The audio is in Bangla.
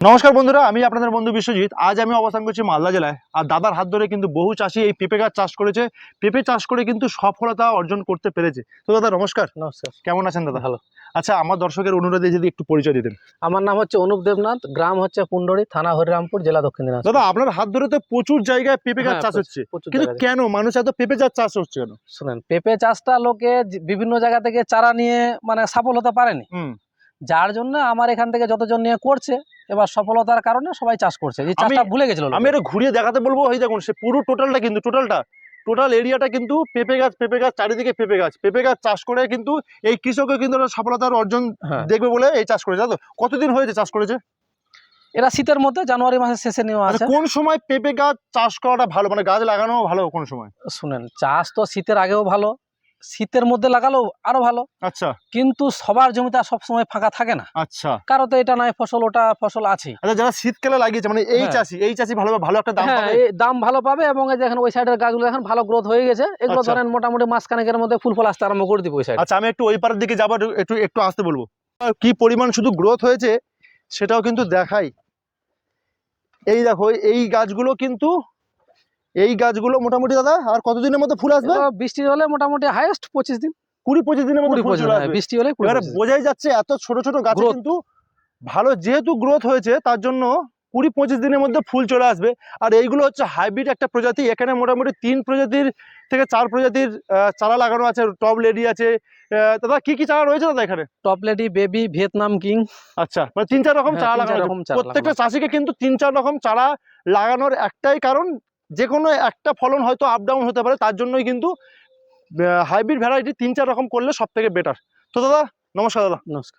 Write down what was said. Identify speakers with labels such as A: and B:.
A: নমস্কার বন্ধুরা, আমি আপনাদের বন্ধু বিশ্বজিৎ। আজ আমি অবস্থান করছি মালদা জেলায়। আর দাদার হাত ধরে কিন্তু বহু চাষি এই পেঁপে গাছ চাষ করেছে, পেঁপে চাষ করে কিন্তু সফলতা অর্জন করতে পেরেছে। তো দাদা নমস্কার।
B: নমস্কার।
A: কেমন আছেন দাদা?
B: ভালো।
A: আচ্ছা, আমার দর্শকের অনুরোধে যদি একটু পরিচয় দিতেন।
B: আমার নাম হচ্ছে অনুপ দেবনাথ, গ্রাম হচ্ছে পুন্ডরি, থানা হরিরামপুর, জেলা দক্ষিণ দিনাজপুর।
A: দাদা, আপনার হাত ধরে তো প্রচুর জায়গায় পেঁপে গাছ চাষ হচ্ছে, কিন্তু কেন মানুষ এত পেঁপে গাছ চাষ হচ্ছে কেন?
B: শুনেন, পেঁপে চাষটা লোকে বিভিন্ন জায়গা থেকে চারা নিয়ে সফল হতে পারেনি, যার জন্য আমার এখান থেকে যতজন নিয়ে করছে এবার সফলতার কারণে সবাই চাষ করছে। এই চাষটা ভুলে গেছিল।
A: আমি এটা ঘুরিয়ে দেখাতে বলবো। এই দেখুন, সে পুরো টোটালটা কিন্তু টোটাল এরিয়াটা কিন্তু পেঁপে গাছ চারিদিকে পেঁপে গাছ চাষ করে কিন্তু এই কৃষকও কিন্তু সফলতার অর্জন দেখবে বলে এই চাষ করেছে। তো কতদিন হয়েছে চাষ করেছে?
B: এরা শীতের মধ্যে জানুয়ারি মাসের শেষে নেওয়া আছে।
A: কোন সময় পেঁপে গাছ চাষ করাটা ভালো, মানে গাছ লাগানো ভালো কোন সময়?
B: শুনেন, চাষ তো শীতের আগেও ভালো, শীতের মধ্যে লাগালেও আরো ভালো।
A: আচ্ছা,
B: কিন্তু সবার জমিতে সব সময় ফাঁকা থাকে না।
A: আচ্ছা,
B: কারো তো এটা নয় ফসল, ওটা ফসল আছে।
A: আচ্ছা, যারা শীতকালে লাগিয়েছে মানে এই চাষি ভালো একটা দাম পাবে।
B: দাম ভালো পাবে। এবং এই দেখেন ওই সাইডের গাছগুলো এখন ভালো গ্রোথ হয়ে গেছে। এগুলো ধরেন মোটামুটি মাসখানেকের মধ্যে ফুল ফল আসতে আরম্ভ করে দিব ওই সাইড।
A: আচ্ছা, আমি একটু ওই পারের দিকে যাবো, একটু আসতে বলবো। কি পরিমাণ শুধু গ্রোথ হয়েছে সেটাও কিন্তু দেখাই। এই দেখো, এই গাছগুলো মোটামুটি দাদা আর কতদিনের মধ্যে ফুল আসবে?
B: বৃষ্টি হলে মোটামুটি হাইয়েস্ট 25 দিন,
A: 20-25 দিনের মধ্যে ফুল চলে আসবে।
B: বৃষ্টি হলে
A: এবারে বোঝাই যাচ্ছে এত ছোট ছোট গাছে কিন্তু ভালো, যেহেতু গ্রোথ হয়েছে তার জন্য 20-25 দিনের মধ্যে ফুল চলে আসবে। আর এইগুলো হচ্ছে হাইব্রিড একটা প্রজাতি। এখানে মোটামুটি 3 প্রজাতির থেকে 4 প্রজাতির চারা লাগানো আছে। টপ লেডি আছে। দাদা কি কি চারা রয়েছে দাদা এখানে?
B: Top lady, baby, Vietnam king.
A: আচ্ছা, মানে 3-4 রকম চারা লাগানো আছে। প্রত্যেকটা চাষিকে কিন্তু 3-4 রকম চারা লাগানোর একটাই কারণ, যে কোনো একটা ফলন হয়তো আপ ডাউন হতে পারে, তার জন্যই কিন্তু হাইব্রিড ভ্যারাইটি 3-4 রকম করলে সব থেকে বেটার। তো দাদা নমস্কার। দাদা
B: নমস্কার।